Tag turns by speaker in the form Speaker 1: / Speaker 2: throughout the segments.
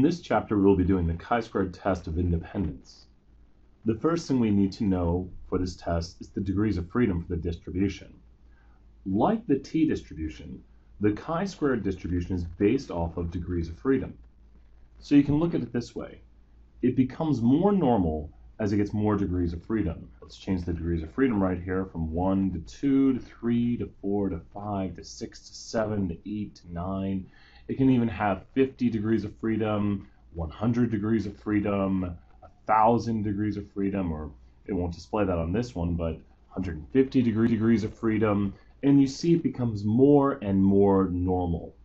Speaker 1: this chapter, we will be doing the chi-square test of independence. The first thing we need to know for this test is the degrees of freedom for the distribution. Like the t-distribution, the chi-square distribution is based off of degrees of freedom. So you can look at it this way. It becomes more normal as it gets more degrees of freedom. Let's change the degrees of freedom right here from 1 to 2 to 3 to 4 to 5 to 6 to 7 to 8 to 9. It can even have 50 degrees of freedom, 100 degrees of freedom, 1,000 degrees of freedom, or it won't display that on this one, but 150 degrees of freedom, and you see it becomes more and more normal.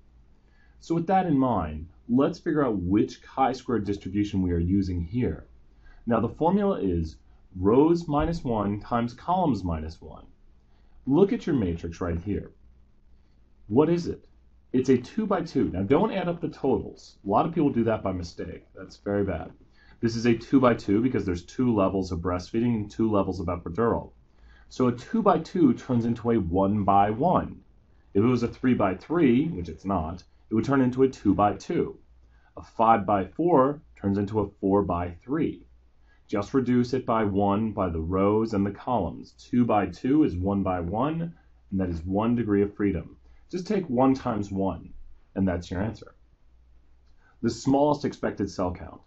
Speaker 1: So with that in mind, let's figure out which chi-square distribution we are using here. Now the formula is rows minus 1 times columns minus 1. Look at your matrix right here. What is it? It's a 2 by 2. Now don't add up the totals. A lot of people do that by mistake. That's very bad. This is a 2 by 2 because there's 2 levels of breastfeeding and 2 levels of epidural. So a 2 by 2 turns into a 1 by 1. If it was a 3 by 3, which it's not, it would turn into a 2 by 2. A 5 by 4 turns into a 4 by 3. Just reduce it by 1 by the rows and the columns. 2 by 2 is 1 by 1, and that is 1 degree of freedom. Just take 1 times 1, and that's your answer. The smallest expected cell count.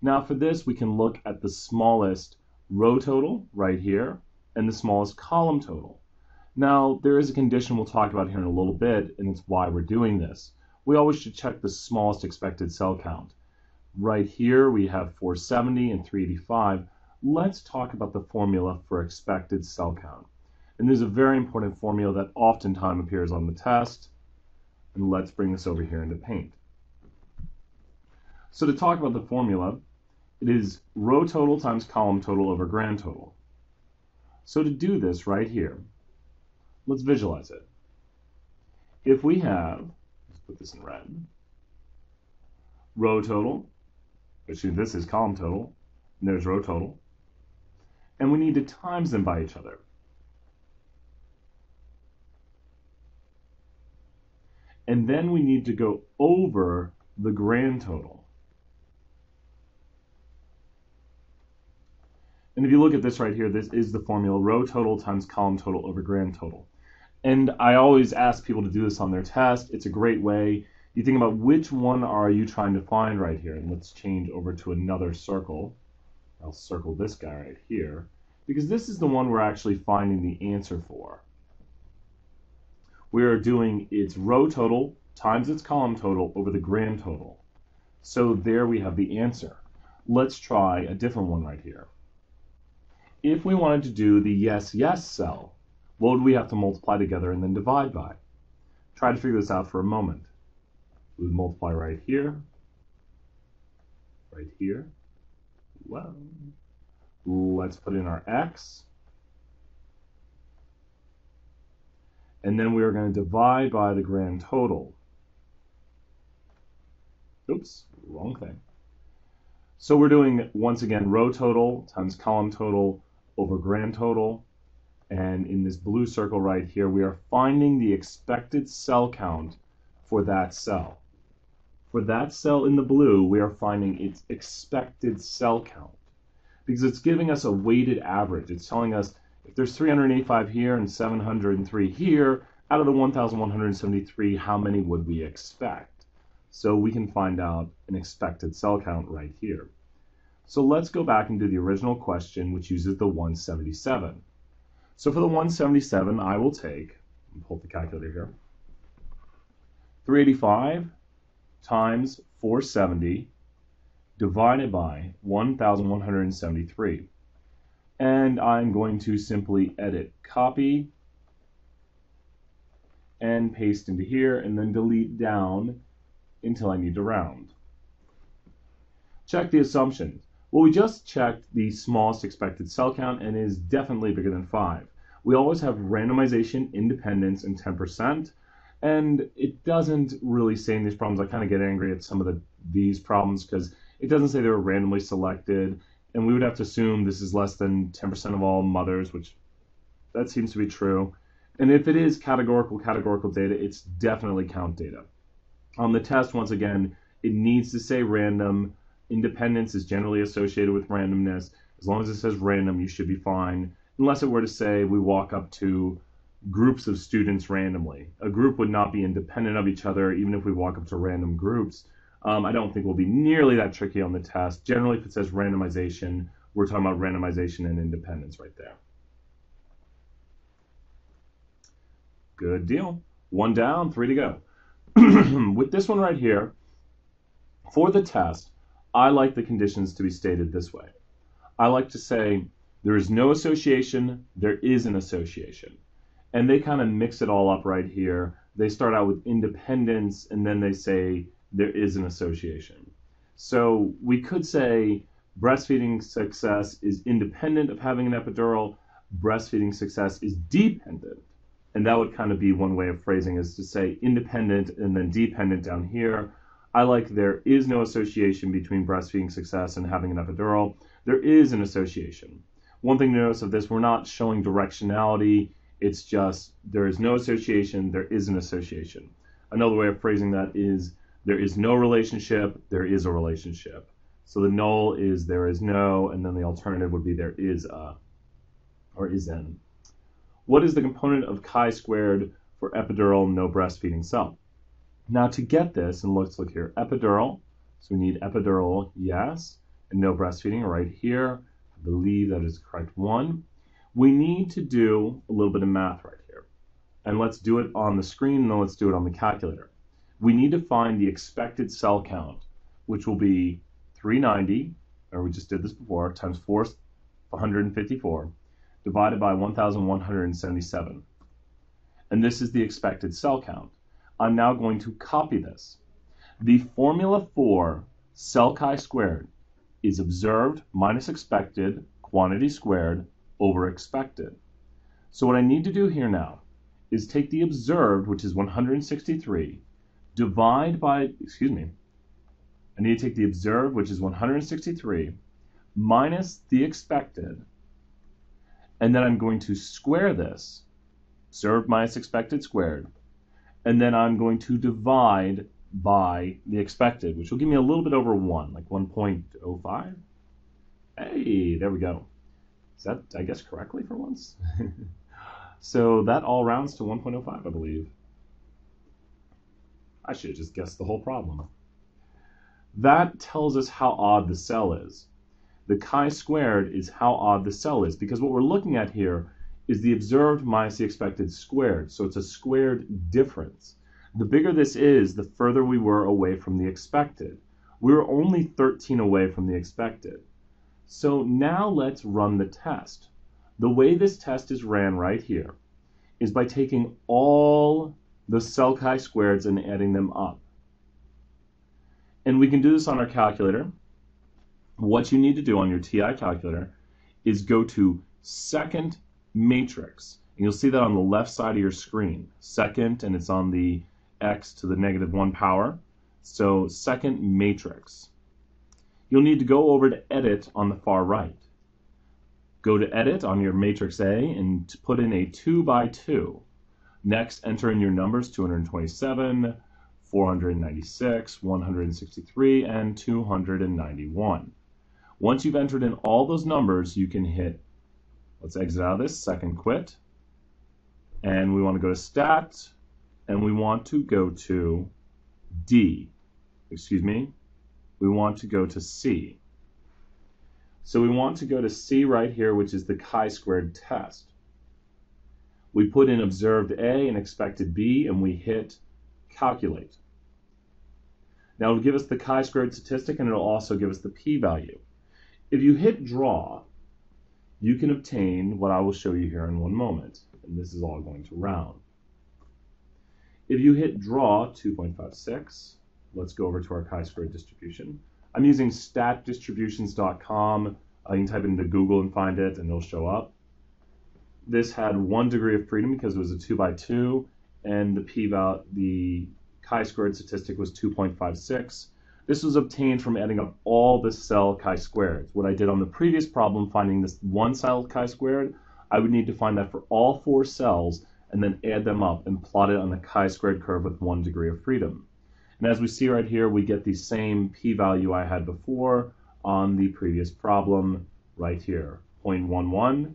Speaker 1: Now for this, we can look at the smallest row total right here and the smallest column total. Now there is a condition we'll talk about here in a little bit, and it's why we're doing this. We always should check the smallest expected cell count. Right here we have 470 and 385. Let's talk about the formula for expected cell count. And there's a very important formula that oftentimes appears on the test. And let's bring this over here into Paint. So to talk about the formula, it is row total times column total over grand total. So to do this right here, let's visualize it. If we have, let's put this in red, row total, actually this is column total, and there's row total, and we need to times them by each other. And then we need to go over the grand total. And if you look at this right here, this is the formula, row total times column total over grand total. And I always ask people to do this on their test. It's a great way. You think about which one are you trying to find right here. And let's change over to another circle. I'll circle this guy right here, because this is the one we're actually finding the answer for. We are doing its row total times its column total over the grand total. So there we have the answer. Let's try a different one right here. If we wanted to do the yes, yes cell, what would we have to multiply together and then divide by? Try to figure this out for a moment. We would multiply right here. Well, let's put in our x. And then we are going to divide by the grand total. Oops, wrong thing. So we're doing, once again, row total times column total over grand total. And in this blue circle right here, we are finding the expected cell count for that cell. For that cell in the blue, we are finding its expected cell count, because it's giving us a weighted average. It's telling us if there's 385 here and 703 here, out of the 1,173, how many would we expect? So we can find out an expected cell count right here. So let's go back and do the original question, which uses the 177. So for the 177, I will take, pull up the calculator here, 385 times 470 divided by 1,173. And I'm going to simply edit, copy, and paste into here, and then delete down until I need to round. Check the assumptions. Well, we just checked the smallest expected cell count, and it is definitely bigger than 5. We always have randomization, independence, and 10%, and it doesn't really say in these problems. I kind of get angry at some of these problems because it doesn't say they were randomly selected, and we would have to assume this is less than 10% of all mothers, which that seems to be true. And if it is categorical data, it's definitely count data. On the test, once again, It needs to say random. Independence is generally associated with randomness. As long as it says random, you should be fine. Unless it were to say we walk up to groups of students randomly. A group would not be independent of each other, even if we walk up to random groups. I don't think we'll be nearly that tricky on the test. Generally, if it says randomization, we're talking about randomization and independence right there. Good deal. 1 down, 3 to go. With this one right here, for the test, I like the conditions to be stated this way. I like to say there is no association, there is an association. And they kind of mix it all up right here. They start out with independence, and then they say there is an association. So we could say breastfeeding success is independent of having an epidural, breastfeeding success is dependent. And that would kind of be one way of phrasing, is to say independent and then dependent down here. I like there is no association between breastfeeding success and having an epidural. There is an association. One thing to notice of this, we're not showing directionality. It's just there is no association, there is an association. Another way of phrasing that is there is no relationship, there is a relationship. So the null is there is no, and then the alternative would be there is a, or is an. What is the component of chi-squared for epidural no breastfeeding cell? Now to get this, and let's look here, epidural, so we need epidural, yes, and no breastfeeding right here. I believe that is the correct one. We need to do a little bit of math right here. And let's do it on the screen, and then let's do it on the calculator. We need to find the expected cell count, which will be 390, or we just did this before, times 454, divided by 1,177. And this is the expected cell count. I'm now going to copy this. The formula for cell chi-squared is observed minus expected quantity squared over expected. So what I need to do here now is take the observed, which is 163, divide by, I need to take the observed, which is 163, minus the expected, and then I'm going to square this, observed minus expected squared, and then I'm going to divide by the expected, which will give me a little bit over 1, like 1.05. Hey, there we go. Is that, I guess, correctly for once? So that all rounds to 1.05, I believe. I should have just guessed the whole problem. That tells us how odd the cell is. The chi-squared is how odd the cell is, because what we're looking at here is the observed minus the expected squared. So it's a squared difference. The bigger this is, the further we were away from the expected. We were only 13 away from the expected. So now let's run the test. The way this test is ran right here is by taking all the cell chi-squareds and adding them up. And we can do this on our calculator. What you need to do on your TI calculator is go to second matrix. And you'll see that on the left side of your screen. Second, and it's on the x to the -1 power. So second matrix. You'll need to go over to edit on the far right. Go to edit on your matrix A and put in a 2 by 2. Next, enter in your numbers 227, 496, 163, and 291. Once you've entered in all those numbers, you can hit, let's exit out of this, second quit. And we want to go to stat, and we want to go to we want to go to C. So we want to go to C right here, which is the chi-squared test. We put in observed A and expected B, and we hit calculate. Now it'll give us the chi-squared statistic, and it'll also give us the p-value. If you hit draw, you can obtain what I will show you here in one moment, and this is all going to round. If you hit draw 2.56, let's go over to our chi-squared distribution. I'm using statdistributions.com. You can type it into Google and find it, and it'll show up. This had 1 degree of freedom because it was a 2 by 2, and the chi-squared statistic was 2.56. This was obtained from adding up all the cell chi-squareds. What I did on the previous problem, finding this one cell chi-squared, I would need to find that for all 4 cells and then add them up and plot it on the chi-squared curve with 1 degree of freedom. And as we see right here, we get the same p-value I had before on the previous problem right here, 0.11.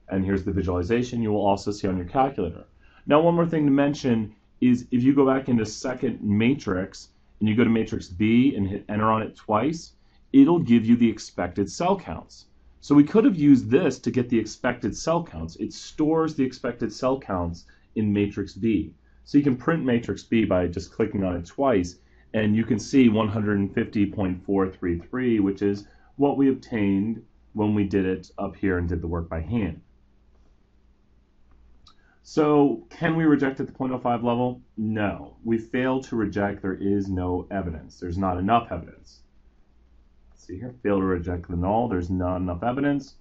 Speaker 1: And here's the visualization you will also see on your calculator. Now, one more thing to mention is if you go back into second matrix and you go to matrix B and hit enter on it twice, it'll give you the expected cell counts. So we could have used this to get the expected cell counts. It stores the expected cell counts in matrix B. So you can print matrix B by just clicking on it twice, and you can see 150.433, which is what we obtained when we did it up here and did the work by hand. So can we reject at the 0.05 level? No. We fail to reject. There is no evidence. There's not enough evidence. Let's see here. Fail to reject the null. There's not enough evidence.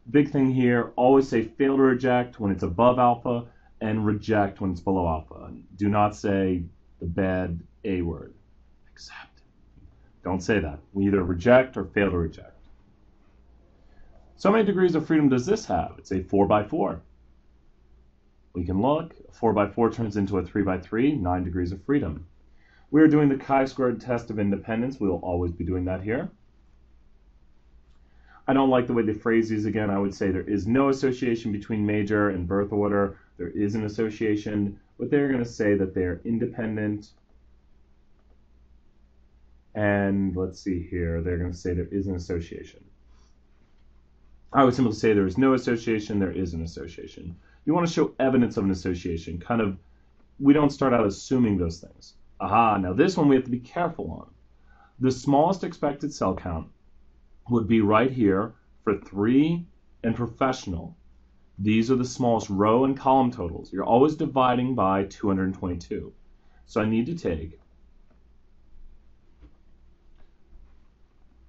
Speaker 1: Big thing here, always say fail to reject when it's above alpha and reject when it's below alpha. Do not say the bad A word. Accept. Don't say that. We either reject or fail to reject. So how many degrees of freedom does this have? It's a 4 by 4. We can look. A 4 by 4 turns into a 3 by 3, 9 degrees of freedom. We are doing the chi-squared test of independence. We will always be doing that here. I don't like the way they phrase these again. I would say there is no association between major and birth order. There is an association, but they're going to say that they're independent. And let's see here. They're going to say there is an association. I would simply say there is no association. There is an association. You want to show evidence of an association. Kind of, we don't start out assuming those things. Aha, now this one we have to be careful on. The smallest expected cell count would be right here for 3 and professional. These are the smallest row and column totals. You're always dividing by 222. So I need to take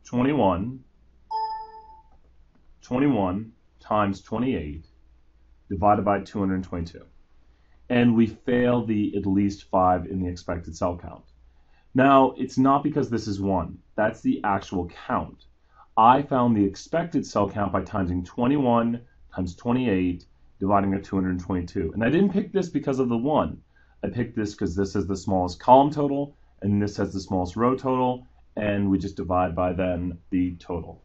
Speaker 1: 21 times 28 divided by 222. And we fail the at least 5 in the expected cell count. Now, it's not because this is 1. That's the actual count. I found the expected cell count by timesing 21 times 28 dividing by 222. And I didn't pick this because of the 1. I picked this because this is the smallest column total, and this has the smallest row total, and we just divide by then the total.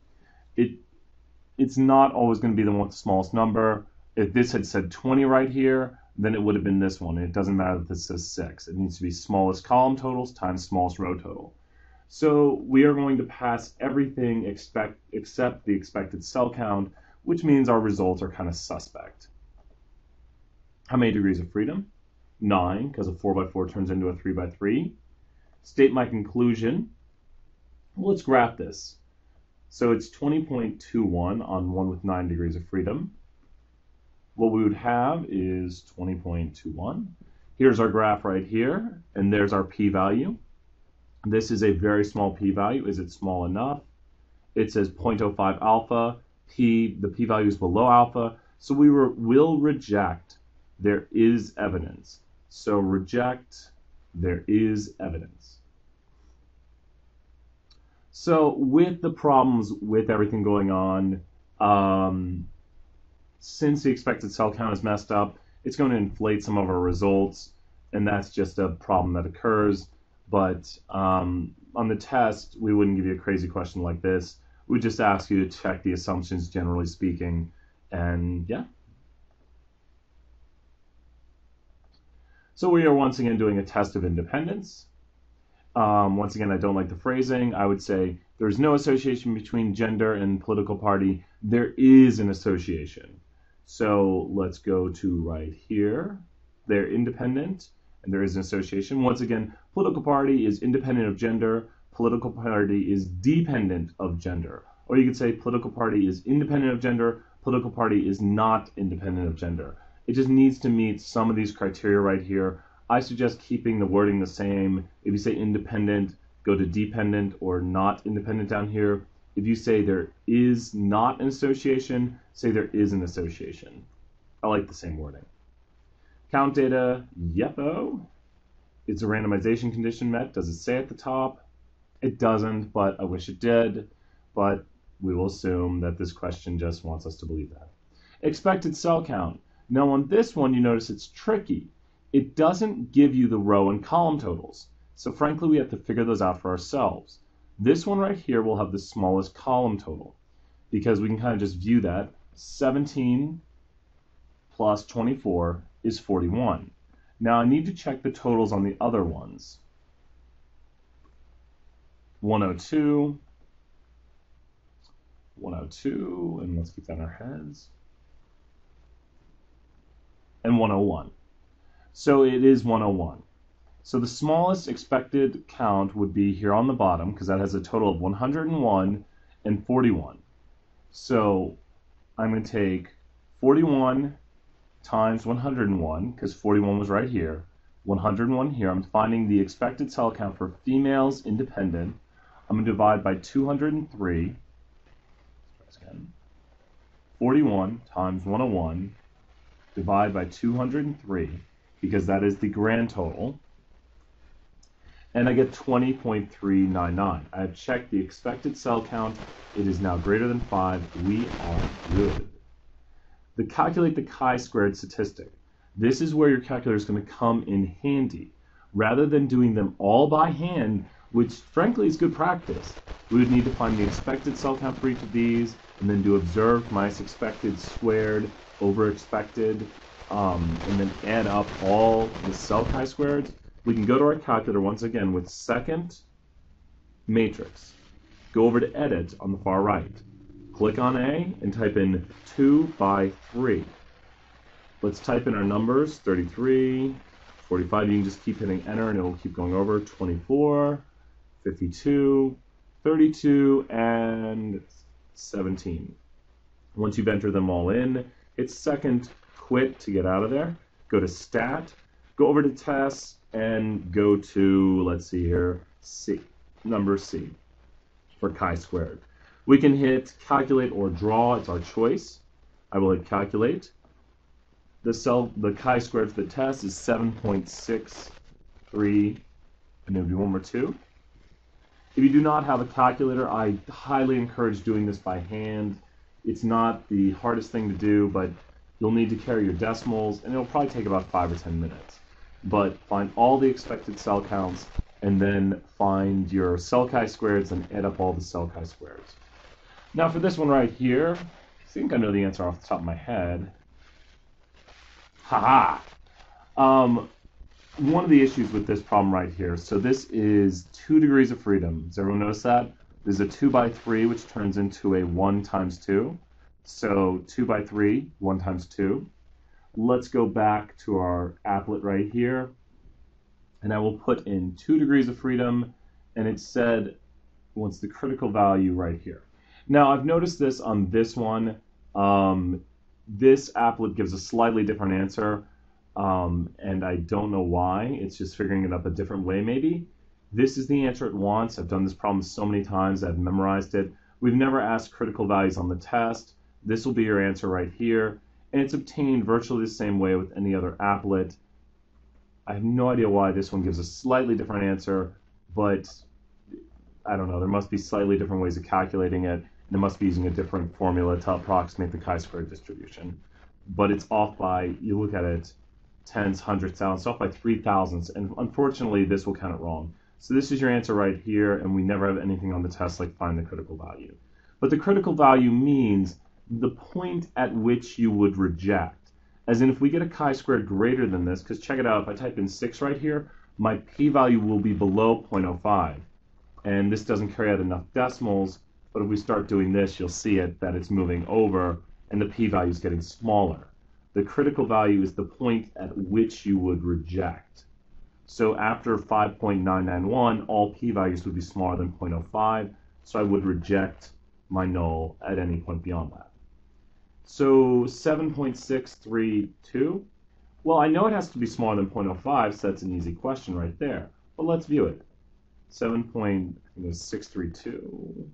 Speaker 1: It's not always going to be the one with the smallest number. If this had said 20 right here, then it would have been this one. And it doesn't matter that this says 6. It needs to be smallest column totals times smallest row total. So we are going to pass everything except the expected cell count, which means our results are kind of suspect. How many degrees of freedom? 9, because a 4 by 4 turns into a 3 by 3. State my conclusion. Well, let's graph this. So it's 20.21 on one with 9 degrees of freedom. What we would have is 20.21. Here's our graph right here, and there's our p-value. This is a very small p-value. Is it small enough? It says 0.05 alpha. The p-value is below alpha. So we will reject. There is evidence. So reject. There is evidence. So with the problems with everything going on, since the expected cell count is messed up, it's going to inflate some of our results, and that's just a problem that occurs. But on the test, we wouldn't give you a crazy question like this. We'd just ask you to check the assumptions, generally speaking, and yeah. So we are once again doing a test of independence. Once again, I don't like the phrasing. I would say there's no association between gender and political party. There is an association. So let's go to right here. They're independent, and there is an association. Once again, political party is independent of gender. Political party is dependent of gender. Or you could say political party is independent of gender. Political party is not independent of gender. It just needs to meet some of these criteria right here. I suggest keeping the wording the same. If you say independent, go to dependent or not independent down here. If you say there is not an association, say there is an association. I like the same wording. Count data, yepo. Is a randomization condition met? Does it say at the top? It doesn't, but I wish it did. But we will assume that this question just wants us to believe that. Expected cell count. Now on this one, you notice it's tricky. It doesn't give you the row and column totals. So frankly, we have to figure those out for ourselves. This one right here will have the smallest column total because we can kind of just view that 17 plus 24 is 41. Now I need to check the totals on the other ones. 102, 102, and let's keep that in our heads, and 101. So it is 101. So the smallest expected count would be here on the bottom because that has a total of 101 and 41. So I'm going to take 41 times 101 because 41 was right here, 101 here. I'm finding the expected cell count for females independent. I'm going to divide by 203. 41 times 101 divide by 203 because that is the grand total. And I get 20.399. I have checked the expected cell count. It is now greater than 5. We are good. The calculate the chi-squared statistic. This is where your calculator is going to come in handy. Rather than doing them all by hand, which frankly is good practice, we would need to find the expected cell count for each of these, and then do observed minus expected squared over expected, and then add up all the cell chi-squareds. We can go to our calculator once again with second matrix. Go over to edit on the far right. Click on A and type in 2 by 3. Let's type in our numbers, 33, 45. You can just keep hitting enter and it will keep going over. 24, 52, 32, and 17. Once you've entered them all in, hit second quit to get out of there. Go to stat, go over to tests, and go to, let's see here, C, number C for chi-squared. We can hit calculate or draw, it's our choice. I will hit calculate. The chi-squared for the test is 7.63, and then do one more 2. If you do not have a calculator, I highly encourage doing this by hand. It's not the hardest thing to do, but you'll need to carry your decimals, and it'll probably take about 5 or 10 minutes. But find all the expected cell counts, and then find your cell chi-squareds and add up all the cell chi-squareds. Now for this one right here, I think I know the answer off the top of my head. Haha! One of the issues with this problem right here, so this is 2 degrees of freedom. Does everyone notice that? There's a 2 by 3, which turns into a 1 times 2. So 2 by 3, 1 times 2. Let's go back to our applet right here, and I will put in 2 degrees of freedom, and it said, what's the critical value right here? Now, I've noticed this on this one. This applet gives a slightly different answer, and I don't know why. It's just figuring it up a different way, maybe. This is the answer it wants. I've done this problem so many times, I've memorized it. We've never asked critical values on the test. This will be your answer right here. And it's obtained virtually the same way with any other applet. I have no idea why this one gives a slightly different answer, but I don't know. There must be slightly different ways of calculating it. They must be using a different formula to approximate the chi-square distribution. But it's off by, you look at it, tens, hundreds, thousands, it's off by 3 thousandths, and unfortunately this will count it wrong. So this is your answer right here, and we never have anything on the test like find the critical value. But the critical value means the point at which you would reject. As in, if we get a chi-squared greater than this, because check it out, if I type in 6 right here, my p-value will be below 0.05. And this doesn't carry out enough decimals, but if we start doing this, you'll see it, that it's moving over, and the p-value is getting smaller. The critical value is the point at which you would reject. So after 5.991, all p-values would be smaller than 0.05, so I would reject my null at any point beyond that. So 7.632, well, I know it has to be smaller than 0.05, so that's an easy question right there. But let's view it. 7.632.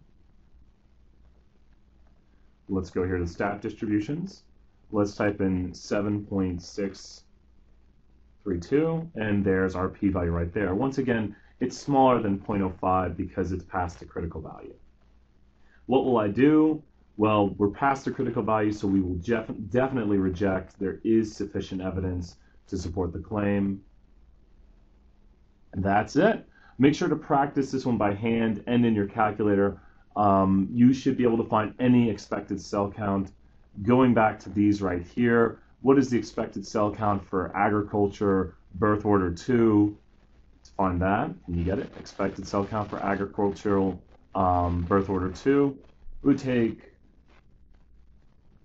Speaker 1: Let's go here to stat distributions. Let's type in 7.632, and there's our p-value right there. Once again, it's smaller than 0.05 because it's past the critical value. What will I do? Well, we're past the critical value, so we will definitely reject. There is sufficient evidence to support the claim. And that's it. Make sure to practice this one by hand and in your calculator. You should be able to find any expected cell count. Going back to these right here, what is the expected cell count for agriculture, birth order 2? Let's find that. Can you get it? Expected cell count for agricultural birth order 2. It would take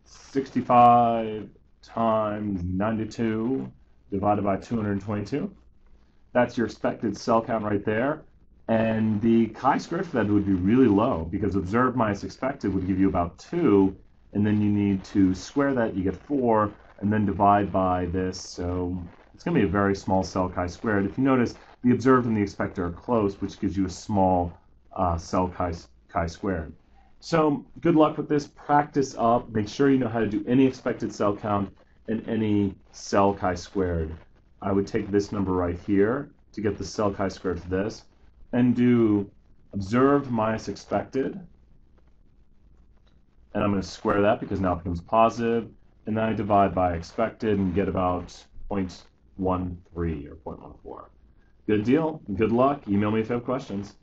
Speaker 1: 65 times 92 divided by 222. That's your expected cell count right there. And the chi-square for that would be really low because observed minus expected would give you about 2, and then you need to square that, you get 4, and then divide by this. So it's going to be a very small cell chi-squared. If you notice, the observed and the expected are close, which gives you a small cell chi-squared. So good luck with this. Practice up. Make sure you know how to do any expected cell count and any cell chi-squared. I would take this number right here to get the cell chi-squared for this, and do observed minus expected. And I'm going to square that because now it becomes positive. And then I divide by expected and get about 0.13 or 0.14. Good deal. Good luck. Email me if you have questions.